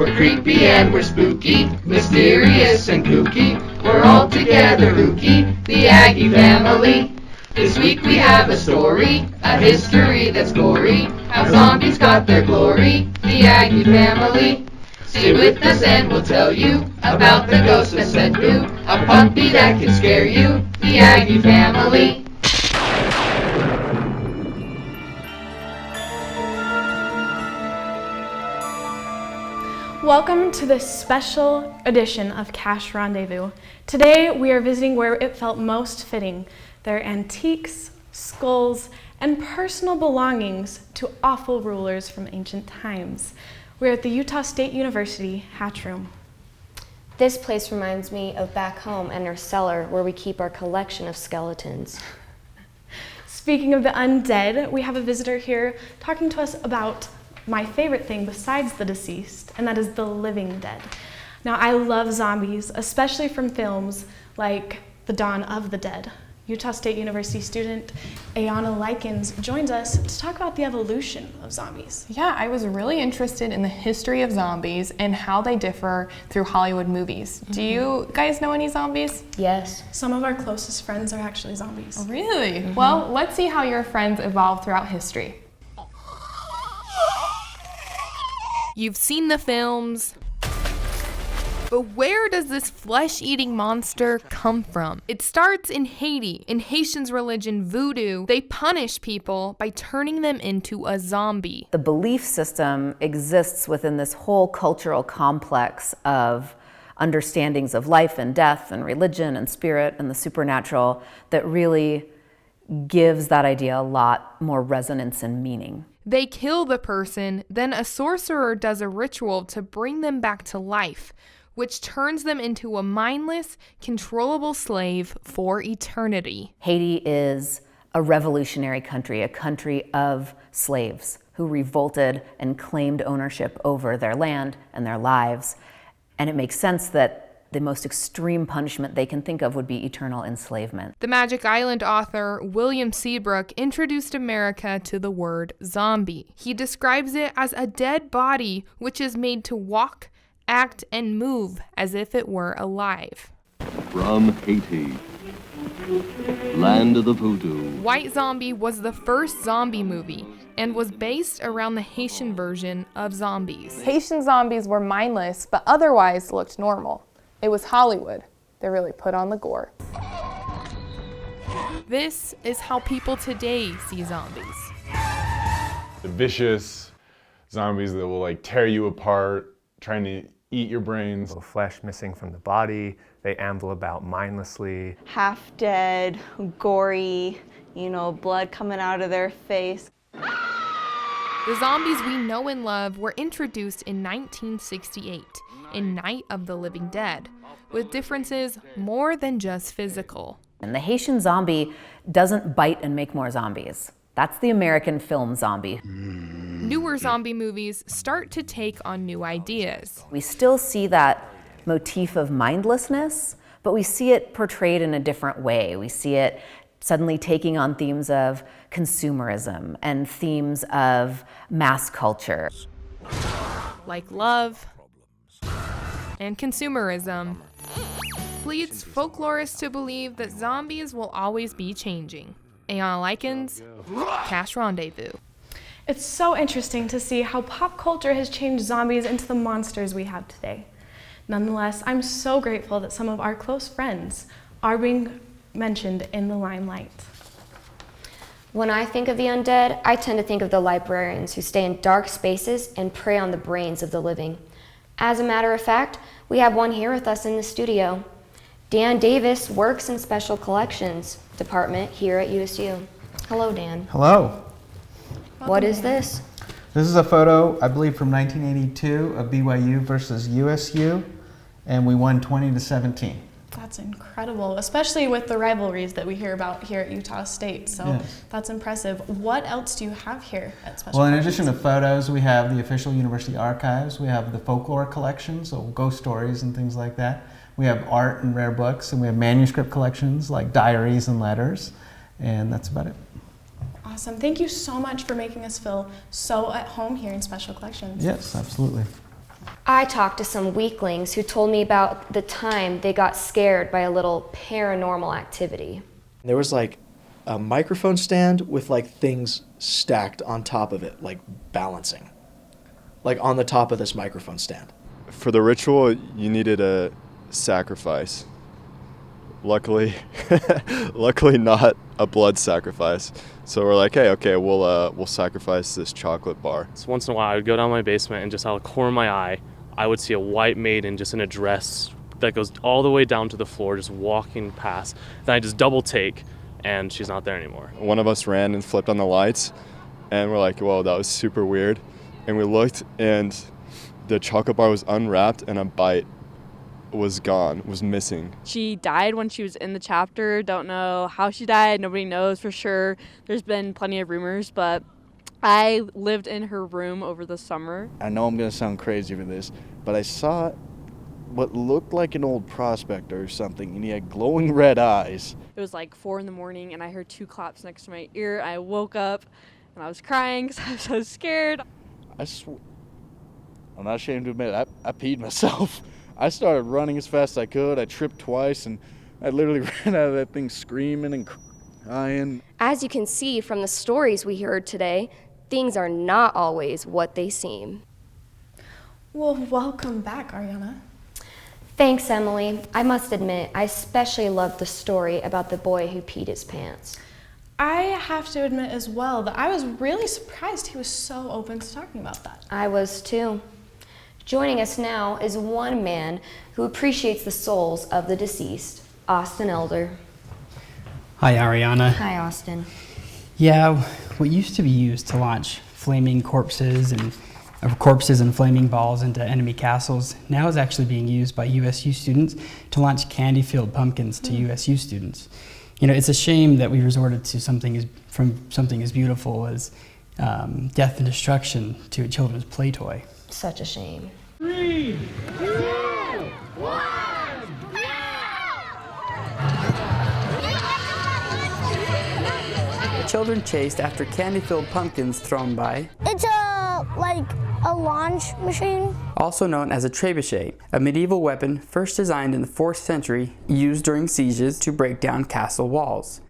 We're creepy and we're spooky, mysterious and kooky. We're all together kooky, the Aggie family. This week we have a story, a history that's gory. How zombies got their glory, the Aggie family. Stay with us and we'll tell you about the ghost that said boo, a puppy that can scare you, the Aggie family. Welcome to this special edition of Cash Rendezvous. Today we are visiting where it felt most fitting, their antiques, skulls, and personal belongings to awful rulers from ancient times. We're at the Utah State University Hatch Room. This place reminds me of back home and our cellar where we keep our collection of skeletons. Speaking of the undead, we have a visitor here talking to us about my favorite thing besides the deceased, and that is the living dead. Now, I love zombies, especially from films like The Dawn of the Dead. Utah State University student Ayana Likens joins us to talk about the evolution of zombies. Yeah, I was really interested in the history of zombies and how they differ through Hollywood movies. Do you guys know any zombies? Yes. Some of our closest friends are actually zombies. Oh, really? Well, let's see how your friends evolved throughout history. You've seen the films, but where does this flesh-eating monster come from? It starts in Haiti. In Haitians' religion, voodoo, they punish people by turning them into a zombie. The belief system exists within this whole cultural complex of understandings of life and death and religion and spirit and the supernatural that really gives that idea a lot more resonance and meaning. They kill the person, then a sorcerer does a ritual to bring them back to life, which turns them into a mindless, controllable slave for eternity. Haiti is a revolutionary country, a country of slaves who revolted and claimed ownership over their land and their lives. And it makes sense that the most extreme punishment they can think of would be eternal enslavement. The Magic Island author William Seabrook introduced America to the word zombie. He describes it as a dead body which is made to walk, act, and move as if it were alive. From Haiti, land of the voodoo. White Zombie was the first zombie movie and was based around the Haitian version of zombies. Haitian zombies were mindless but otherwise looked normal. It was Hollywood. They really put on the gore. This is how people today see zombies. The vicious zombies that will tear you apart, trying to eat your brains. Little flesh missing from the body. They amble about mindlessly. Half dead, gory, blood coming out of their face. The zombies we know and love were introduced in 1968 in Night of the Living Dead, with differences more than just physical. And the Haitian zombie doesn't bite and make more zombies. That's the American film zombie. Newer zombie movies start to take on new ideas. We still see that motif of mindlessness, but we see it portrayed in a different way. We see it suddenly taking on themes of consumerism and themes of mass culture. Like love and consumerism leads folklorists to believe that zombies will always be changing. Ayana Likens, Cash Rendezvous. It's so interesting to see how pop culture has changed zombies into the monsters we have today. Nonetheless, I'm so grateful that some of our close friends are being mentioned in the limelight. When I think of the undead, I tend to think of the librarians who stay in dark spaces and prey on the brains of the living. As a matter of fact, we have one here with us in the studio. Dan Davis works in Special Collections Department here at USU. Hello, Dan. Hello. What is this? This is a photo, I believe, from 1982 of BYU versus USU, and we won 20-17. That's incredible, especially with the rivalries that we hear about here at Utah State. So yes. That's impressive. What else do you have here at Special Well, in Collections? addition to photos, we have the official university archives. We have the folklore collection, so ghost stories and things like that. We have art and rare books, and we have manuscript collections like diaries and letters, and that's about it. Awesome. Thank you so much for making us feel so at home here in Special Collections. Yes, absolutely. I talked to some weaklings who told me about the time they got scared by a little paranormal activity. There was like a microphone stand with like things stacked on top of it, like balancing, like on the top of this microphone stand. For the ritual, you needed a sacrifice. Luckily not a blood sacrifice. So we're like, hey, okay, we'll sacrifice this chocolate bar. So once in a while, I would go down my basement and just out of the corner of my eye, I would see a white maiden just in a dress that goes all the way down to the floor, just walking past. Then I just double take, and she's not there anymore. One of us ran and flipped on the lights, and we're like, whoa, that was super weird. And we looked, and the chocolate bar was unwrapped, and a bite was gone, was missing. She died when she was in the chapter. Don't know how she died. Nobody knows for sure. There's been plenty of rumors, but I lived in her room over the summer. I know I'm going to sound crazy for this, but I saw what looked like an old prospector or something, and he had glowing red eyes. It was like 4 a.m, and I heard 2 claps next to my ear. I woke up, and I was crying because I was so scared. I'm not ashamed to admit, I peed myself. I started running as fast as I could. I tripped twice, and I literally ran out of that thing screaming and crying. As you can see from the stories we heard today, things are not always what they seem. Well, welcome back, Ariana. Thanks, Emily. I must admit, I especially loved the story about the boy who peed his pants. I have to admit as well that I was really surprised he was so open to talking about that. I was too. Joining us now is one man who appreciates the souls of the deceased, Austin Elder. Hi, Ariana. Hi, Austin. Yeah, what used to be used to launch flaming corpses and flaming balls into enemy castles now is actually being used by USU students to launch candy-filled pumpkins to USU students. You know, it's a shame that we resorted to something as beautiful as death and destruction to a children's play toy. Such a shame. 3, 2, 1, Children chased after candy-filled pumpkins thrown by. It's like a launch machine. Also known as a trebuchet, a medieval weapon first designed in the 4th century, used during sieges to break down castle walls.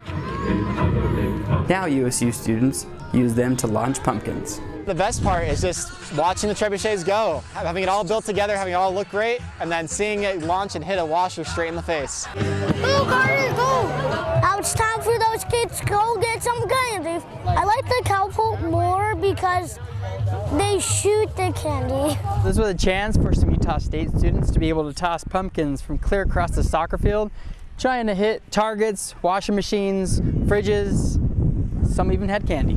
Now USU students use them to launch pumpkins. The best part is just watching the trebuchets go, having it all built together, having it all look great, and then seeing it launch and hit a washer straight in the face. Go, Carter, go! Now it's time for those kids to go get some candy. I like the catapult more because they shoot the candy. This was a chance for some Utah State students to be able to toss pumpkins from clear across the soccer field, trying to hit targets, washing machines, fridges. Some even had candy.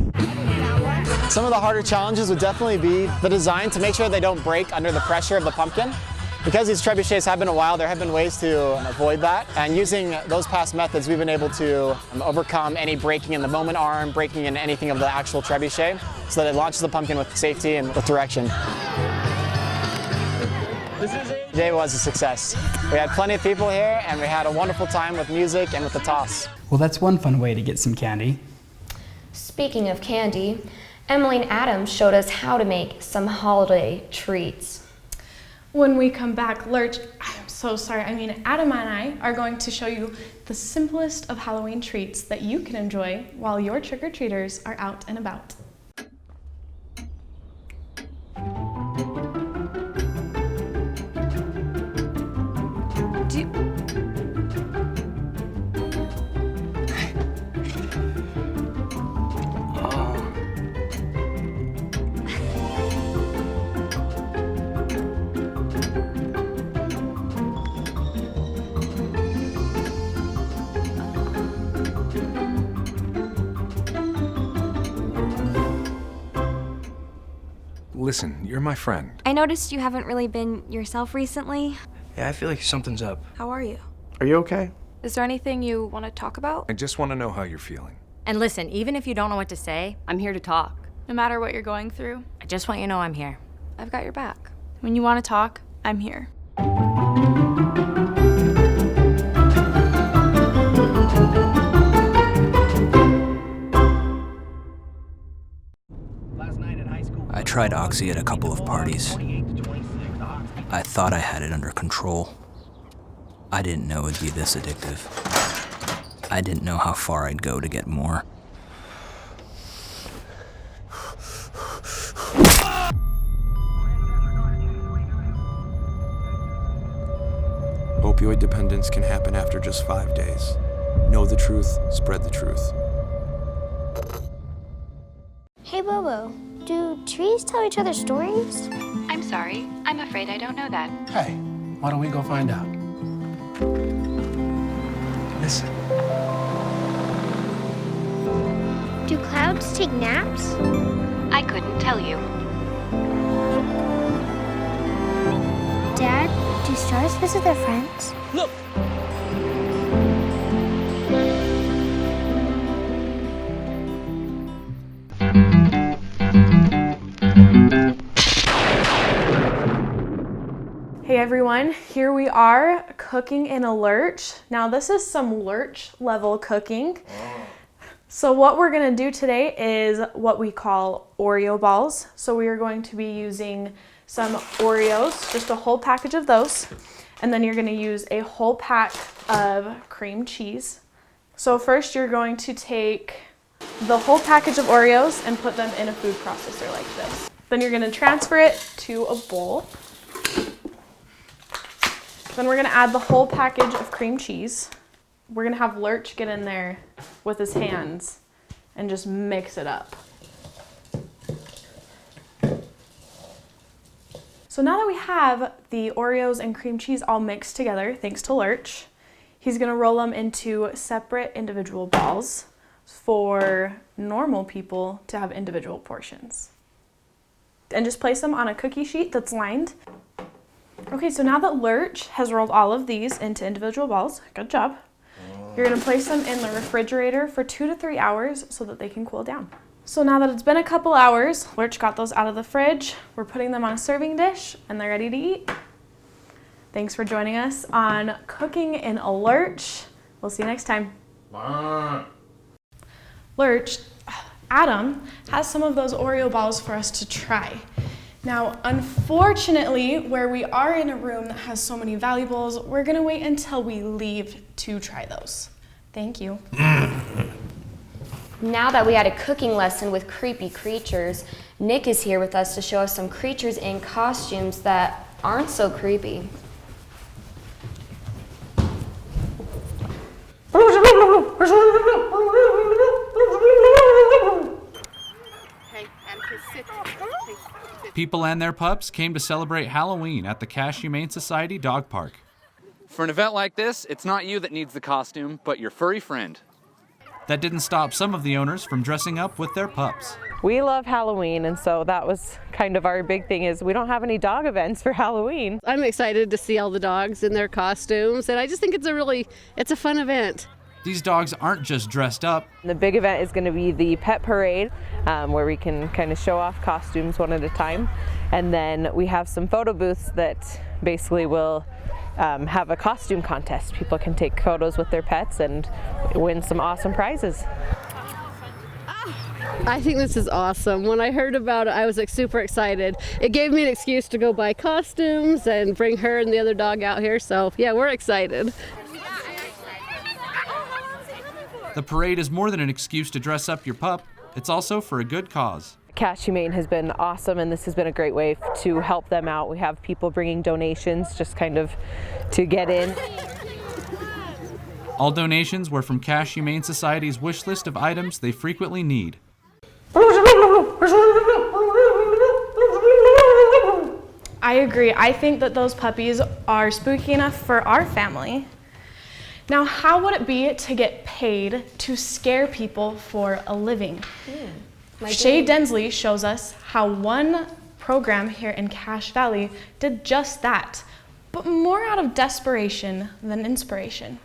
Some of the harder challenges would definitely be the design to make sure they don't break under the pressure of the pumpkin. Because these trebuchets have been a while, there have been ways to avoid that. And using those past methods, we've been able to overcome any breaking in the moment arm, breaking in anything of the actual trebuchet, so that it launches the pumpkin with safety and with direction. Today was a success. We had plenty of people here, and we had a wonderful time with music and with the toss. Well, that's one fun way to get some candy. Speaking of candy, Emily and Adam showed us how to make some holiday treats. When we come back, Lurch, I'm so sorry, Adam and I are going to show you the simplest of Halloween treats that you can enjoy while your trick-or-treaters are out and about. Listen, you're my friend. I noticed you haven't really been yourself recently. Yeah, I feel like something's up. How are you? Are you okay? Is there anything you want to talk about? I just want to know how you're feeling. And listen, even if you don't know what to say, I'm here to talk. No matter what you're going through, I just want you to know I'm here. I've got your back. When you want to talk, I'm here. I tried Oxy at a couple of parties. I thought I had it under control. I didn't know it'd be this addictive. I didn't know how far I'd go to get more. Opioid dependence can happen after just 5 days. Know the truth, spread the truth. Hey, Bobo, do trees tell each other stories? I'm sorry. I'm afraid I don't know that. Hey, why don't we go find out? Listen. Do clouds take naps? I couldn't tell you. Dad, do stars visit their friends? Look! Hey everyone, here we are cooking in a lurch. Now this is some lurch level cooking. So what we're gonna do today is what we call Oreo balls. So we are going to be using some Oreos, just a whole package of those. And then you're gonna use a whole pack of cream cheese. So first you're going to take the whole package of Oreos and put them in a food processor like this. Then you're gonna transfer it to a bowl. Then we're gonna add the whole package of cream cheese. We're gonna have Lurch get in there with his hands and just mix it up. So now that we have the Oreos and cream cheese all mixed together, thanks to Lurch, he's gonna roll them into separate individual balls for normal people to have individual portions. And just place them on a cookie sheet that's lined. Okay, so now that Lurch has rolled all of these into individual balls, good job, you're gonna place them in the refrigerator for 2 to 3 hours so that they can cool down. So now that it's been a couple hours, Lurch got those out of the fridge, we're putting them on a serving dish, and they're ready to eat. Thanks for joining us on Cooking in a Lurch. We'll see you next time. Lurch, Adam has some of those Oreo balls for us to try. Now, unfortunately, where we are in a room that has so many valuables, we're gonna wait until we leave to try those. Thank you. Now that we had a cooking lesson with creepy creatures, Nick is here with us to show us some creatures in costumes that aren't so creepy. People and their pups came to celebrate Halloween at the Cash Humane Society Dog Park. For an event like this, it's not you that needs the costume, but your furry friend. That didn't stop some of the owners from dressing up with their pups. We love Halloween, and so that was kind of our big thing is we don't have any dog events for Halloween. I'm excited to see all the dogs in their costumes, and I just think it's a fun event. These dogs aren't just dressed up. The big event is going to be the pet parade, where we can kind of show off costumes one at a time. And then we have some photo booths that basically will have a costume contest. People can take photos with their pets and win some awesome prizes. I think this is awesome. When I heard about it, I was super excited. It gave me an excuse to go buy costumes and bring her and the other dog out here. So yeah, we're excited. The parade is more than an excuse to dress up your pup. It's also for a good cause. Cash Humane has been awesome, and this has been a great way to help them out. We have people bringing donations just kind of to get in. All donations were from Cash Humane Society's wish list of items they frequently need. I agree. I think that those puppies are spooky enough for our family. Now, how would it be to get paid to scare people for a living? Shay Densley shows us how one program here in Cache Valley did just that, but more out of desperation than inspiration.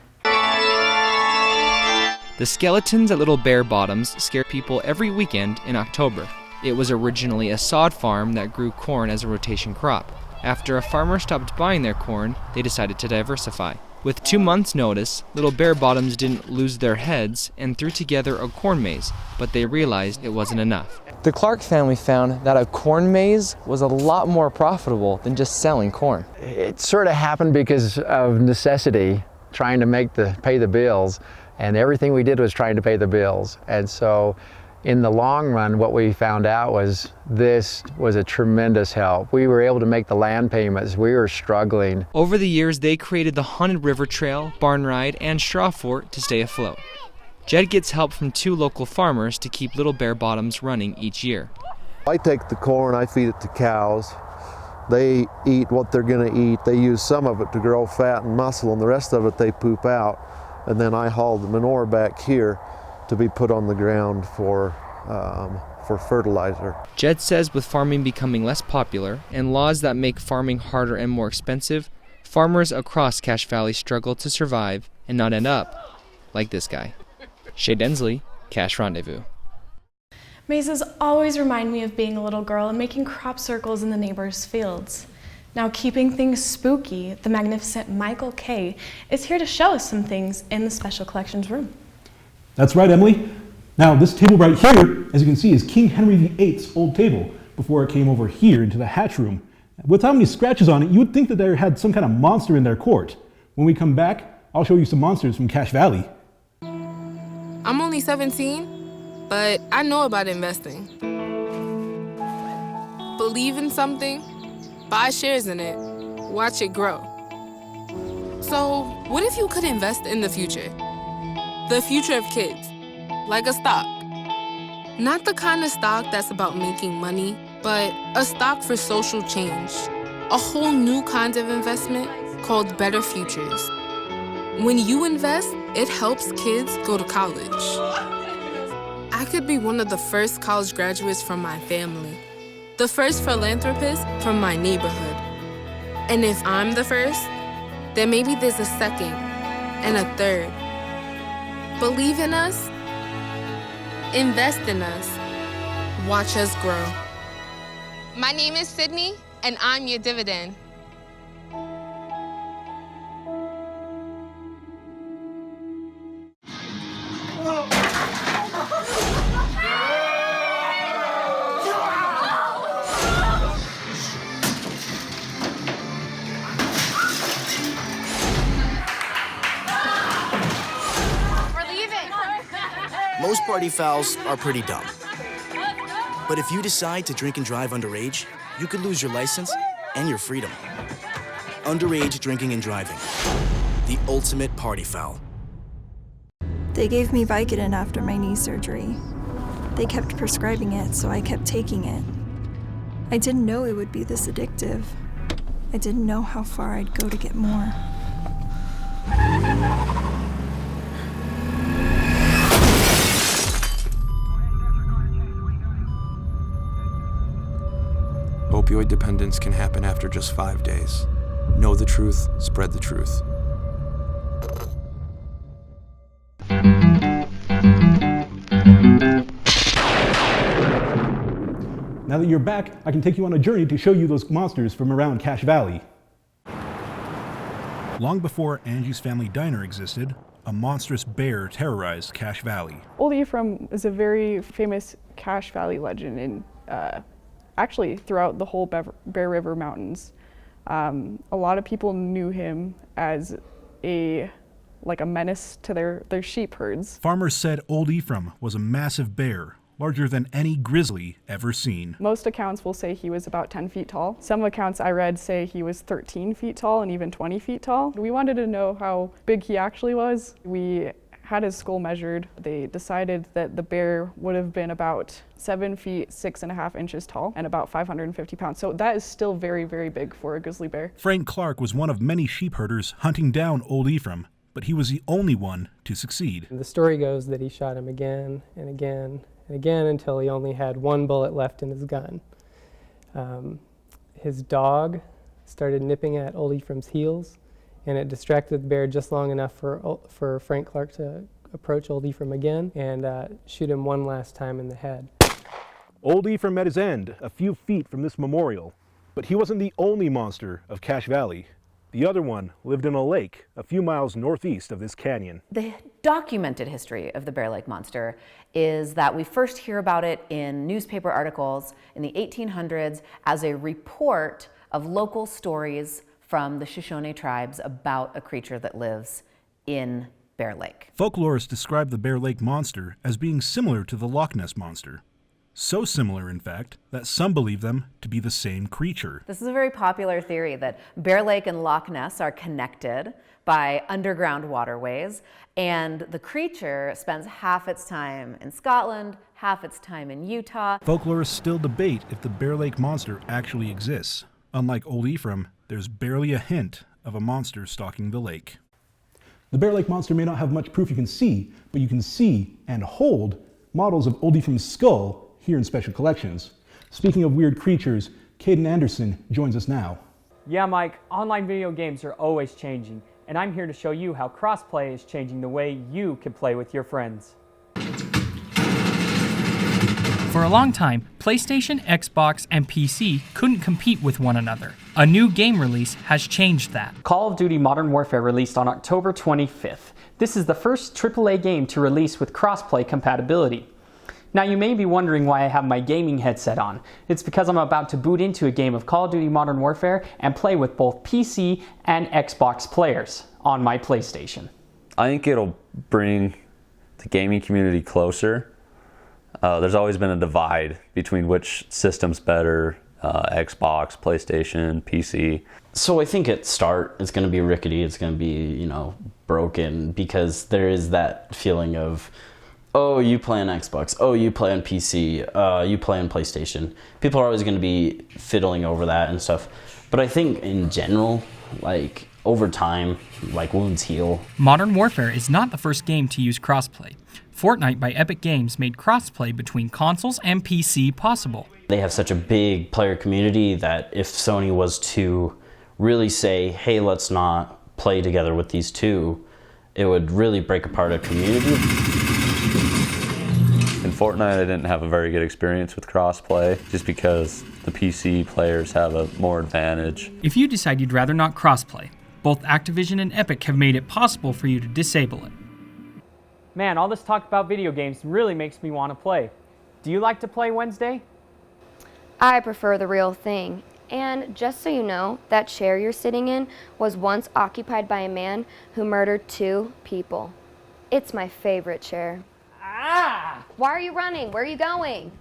The skeletons at Little Bear Bottoms scare people every weekend in October. It was originally a sod farm that grew corn as a rotation crop. After a farmer stopped buying their corn, they decided to diversify. With 2 months' notice, little bare bottoms didn't lose their heads and threw together a corn maze, but they realized it wasn't enough. The Clark family found that a corn maze was a lot more profitable than just selling corn. It sort of happened because of necessity, trying to pay the bills, and everything we did was trying to pay the bills. And so in the long run, what we found out was this was a tremendous help. We were able to make the land payments. We were struggling. Over the years, they created the Haunted River Trail, Barn Ride, and Straw Fort to stay afloat. Jed gets help from 2 local farmers to keep Little Bare Bottoms running each year. I take the corn, I feed it to cows. They eat what they're going to eat. They use some of it to grow fat and muscle, and the rest of it they poop out. And then I haul the manure back here to be put on the ground for fertilizer. Jed says with farming becoming less popular and laws that make farming harder and more expensive, farmers across Cache Valley struggle to survive and not end up like this guy. Shay Densley, Cache Rendezvous. Mazes always remind me of being a little girl and making crop circles in the neighbors' fields. Now, keeping things spooky, the magnificent Michael Kay is here to show us some things in the Special Collections room. That's right, Emily. Now, this table right here, as you can see, is King Henry VIII's old table before it came over here into the hatch room. With how many scratches on it, you would think that they had some kind of monster in their court. When we come back, I'll show you some monsters from Cache Valley. I'm only 17, but I know about investing. Believe in something, buy shares in it, watch it grow. So, what if you could invest in the future? The future of kids, like a stock. Not the kind of stock that's about making money, but a stock for social change. A whole new kind of investment called Better Futures. When you invest, it helps kids go to college. I could be one of the first college graduates from my family, the first philanthropist from my neighborhood. And if I'm the first, then maybe there's a second and a third. Believe in us, invest in us, watch us grow. My name is Sydney, and I'm your dividend. Most party fouls are pretty dumb. But if you decide to drink and drive underage, you could lose your license and your freedom. Underage drinking and driving. The ultimate party foul. They gave me Vicodin after my knee surgery. They kept prescribing it, so I kept taking it. I didn't know it would be this addictive. I didn't know how far I'd go to get more. Opioid dependence can happen after just 5 days. Know the truth, spread the truth. Now that you're back, I can take you on a journey to show you those monsters from around Cache Valley. Long before Angie's Family Diner existed, a monstrous bear terrorized Cache Valley. Old Ephraim is a very famous Cache Valley legend in actually throughout the whole Bear River Mountains. A lot of people knew him as a menace to their sheep herds. Farmers said Old Ephraim was a massive bear, larger than any grizzly ever seen. Most accounts will say he was about 10 feet tall. Some accounts I read say he was 13 feet tall and even 20 feet tall. We wanted to know how big he actually was. We had his skull measured. They decided that the bear would have been about 7 feet 6.5 inches tall and about 550 pounds. So that is still very, very big for a grizzly bear. Frank Clark was one of many sheep herders hunting down Old Ephraim, but he was the only one to succeed. The story goes that he shot him again and again and again until he only had one bullet left in his gun. His dog started nipping at Old Ephraim's heels, and it distracted the bear just long enough for Frank Clark to approach Old Ephraim again and shoot him one last time in the head. Old Ephraim met his end a few feet from this memorial, but he wasn't the only monster of Cache Valley. The other one lived in a lake a few miles northeast of this canyon. The documented history of the Bear Lake Monster is that we first hear about it in newspaper articles in the 1800s as a report of local stories from the Shoshone tribes about a creature that lives in Bear Lake. Folklorists describe the Bear Lake Monster as being similar to the Loch Ness Monster. So similar, in fact, that some believe them to be the same creature. This is a very popular theory that Bear Lake and Loch Ness are connected by underground waterways, and the creature spends half its time in Scotland, half its time in Utah. Folklorists still debate if the Bear Lake Monster actually exists. Unlike Old Ephraim, there's barely a hint of a monster stalking the lake. The Bear Lake Monster may not have much proof you can see, but you can see and hold models of Old Ephraim's skull here in special collections. Speaking of weird creatures, Caden Anderson joins us now. Yeah, Mike, online video games are always changing, and I'm here to show you how crossplay is changing the way you can play with your friends. For a long time, PlayStation, Xbox, and PC couldn't compete with one another. A new game release has changed that. Call of Duty Modern Warfare released on October 25th. This is the first AAA game to release with crossplay compatibility. Now you may be wondering why I have my gaming headset on. It's because I'm about to boot into a game of Call of Duty Modern Warfare and play with both PC and Xbox players on my PlayStation. I think it'll bring the gaming community closer. There's always been a divide between which system's better, Xbox, PlayStation, PC. So I think at start it's going to be rickety, it's going to be, broken, because there is that feeling of, oh, you play on Xbox, oh, you play on PC, you play on PlayStation. People are always going to be fiddling over that and stuff. But I think in general, over time, wounds heal. Modern Warfare is not the first game to use crossplay. Fortnite by Epic Games made crossplay between consoles and PC possible. They have such a big player community that if Sony was to really say, hey, let's not play together with these two, it would really break apart a community. In Fortnite, I didn't have a very good experience with crossplay, just because the PC players have a more advantage. If you decide you'd rather not crossplay, both Activision and Epic have made it possible for you to disable it. Man, all this talk about video games really makes me want to play. Do you like to play Wednesday? I prefer the real thing. And just so you know, that chair you're sitting in was once occupied by a man who murdered 2 people. It's my favorite chair. Ah! Why are you running? Where are you going?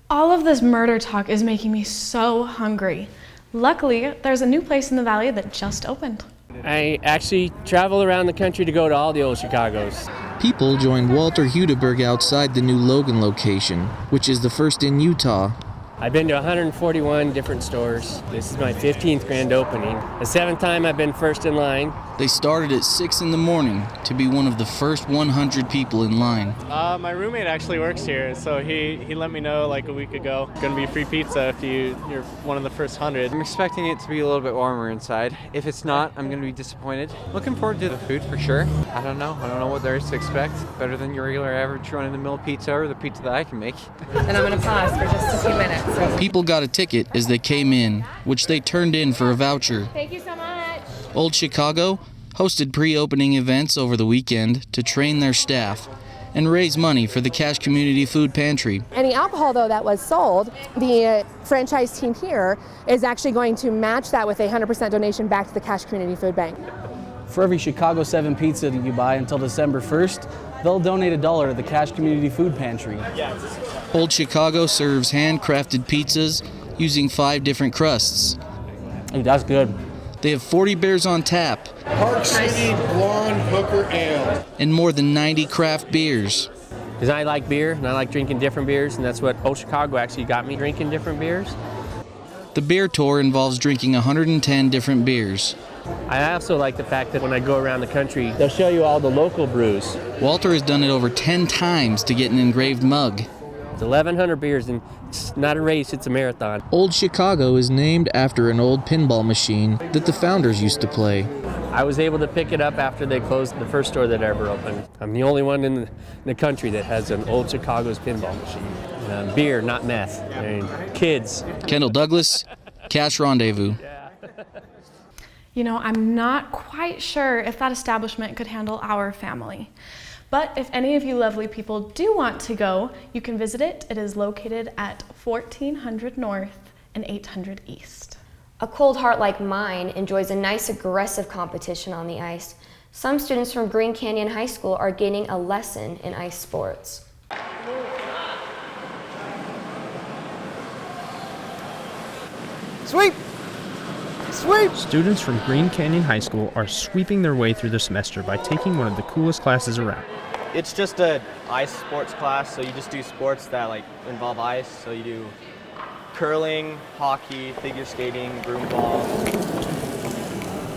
All of this murder talk is making me so hungry. Luckily, there's a new place in the valley that just opened. I actually travel around the country to go to all the old Chicagos. People joined Walter Hudeberg outside the new Logan location, which is the first in Utah. I've been to 141 different stores. This is my 15th grand opening. The 7th time I've been first in line. They started at 6 in the morning to be one of the first 100 people in line. My roommate actually works here, so he let me know a week ago. Gonna be free pizza if you're one of the first 100. I'm expecting it to be a little bit warmer inside. If it's not, I'm gonna be disappointed. Looking forward to the food for sure. I don't know what there is to expect. Better than your regular average run-of-the-mill pizza or the pizza that I can make. And I'm gonna pause for just a few minutes. People got a ticket as they came in, which they turned in for a voucher. Thank you so much. Old Chicago hosted pre-opening events over the weekend to train their staff and raise money for the Cache Community Food Pantry. Any alcohol, though, that was sold, the franchise team here is actually going to match that with a 100% donation back to the Cache Community Food Bank. For every Chicago 7 pizza that you buy until December 1st, they'll donate $1 to the Cache Community Food Pantry. Old Chicago serves handcrafted pizzas using 5 different crusts. Hey, that's good. They have 40 beers on tap. Park City Blonde Hooker Ale. And more than 90 craft beers. Because I like beer, and I like drinking different beers, and that's what Old Chicago actually got me, drinking different beers. The beer tour involves drinking 110 different beers. I also like the fact that when I go around the country, they'll show you all the local brews. Walter has done it over 10 times to get an engraved mug. It's 1,100 beers, and it's not a race, it's a marathon. Old Chicago is named after an old pinball machine that the founders used to play. I was able to pick it up after they closed the first store that ever opened. I'm the only one in the country that has an Old Chicago's pinball machine. Beer, not meth. Kids. Kendall Douglas, Cache Rendezvous. You know, I'm not quite sure if that establishment could handle our family. But if any of you lovely people do want to go, you can visit it. It is located at 1400 North and 800 East. A cold heart like mine enjoys a nice aggressive competition on the ice. Some students from Green Canyon High School are gaining a lesson in ice sports. Sweep! Sweep! Students from Green Canyon High School are sweeping their way through the semester by taking one of the coolest classes around. It's just a ice sports class, so you just do sports that involve ice. So you do curling, hockey, figure skating, broom ball.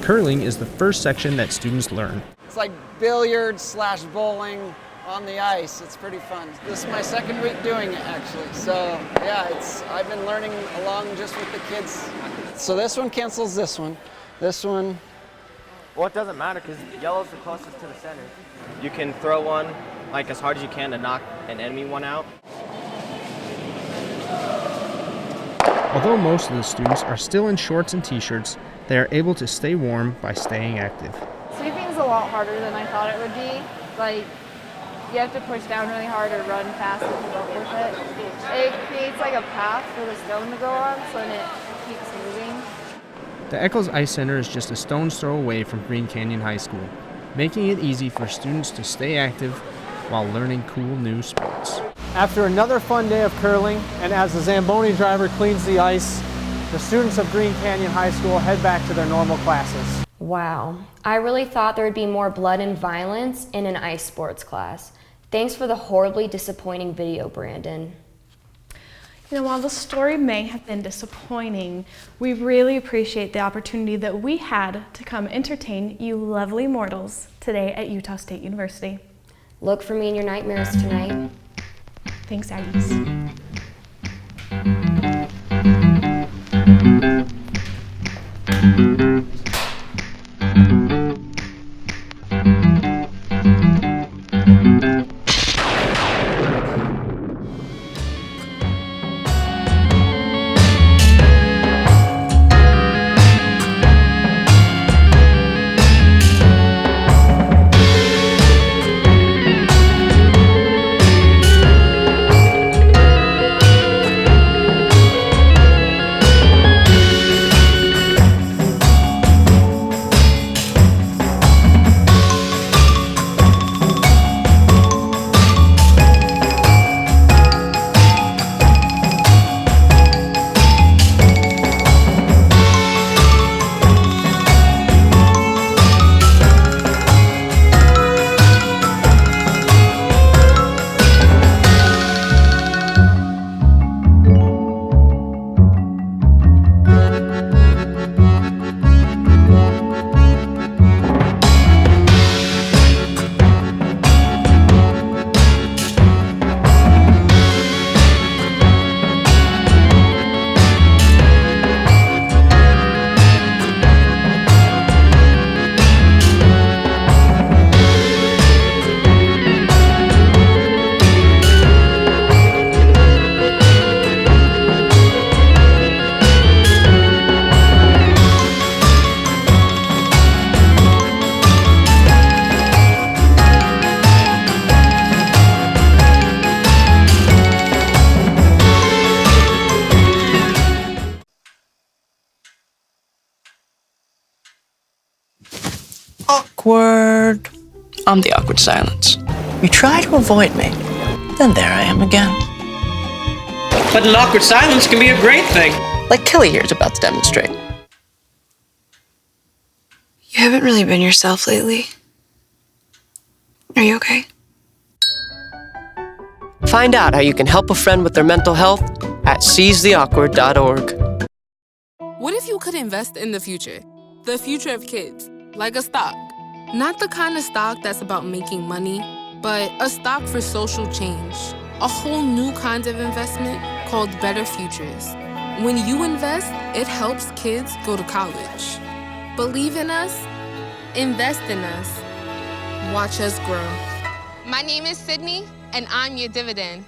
Curling is the first section that students learn. It's like billiards / bowling on the ice. It's pretty fun. This is my second week doing it, actually. So yeah, I've been learning along just with the kids. So this one cancels this one. This one. Well, it doesn't matter because yellow's the closest to the center. You can throw one as hard as you can to knock an enemy one out. Although most of the students are still in shorts and t-shirts, they are able to stay warm by staying active. Sweeping's a lot harder than I thought it would be. You have to push down really hard or run fast to keep up with it. It creates a path for the stone to go on, so then it keeps moving. The Eccles Ice Center is just a stone's throw away from Green Canyon High School, making it easy for students to stay active while learning cool new sports. After another fun day of curling, and as the Zamboni driver cleans the ice, the students of Green Canyon High School head back to their normal classes. Wow, I really thought there would be more blood and violence in an ice sports class. Thanks for the horribly disappointing video, Brandon. You know, while the story may have been disappointing, we really appreciate the opportunity that we had to come entertain you lovely mortals today at Utah State University. Look for me in your nightmares tonight. Thanks, Aggies. Awkward. I'm the awkward silence. You try to avoid me, then there I am again. But an awkward silence can be a great thing. Like Kelly here is about to demonstrate. You haven't really been yourself lately. Are you okay? Find out how you can help a friend with their mental health at seizetheawkward.org. What if you could invest in the future? The future of kids, like a stock. Not the kind of stock that's about making money, but a stock for social change. A whole new kind of investment called Better Futures. When you invest, it helps kids go to college. Believe in us, invest in us, watch us grow. My name is Sydney, and I'm your dividend.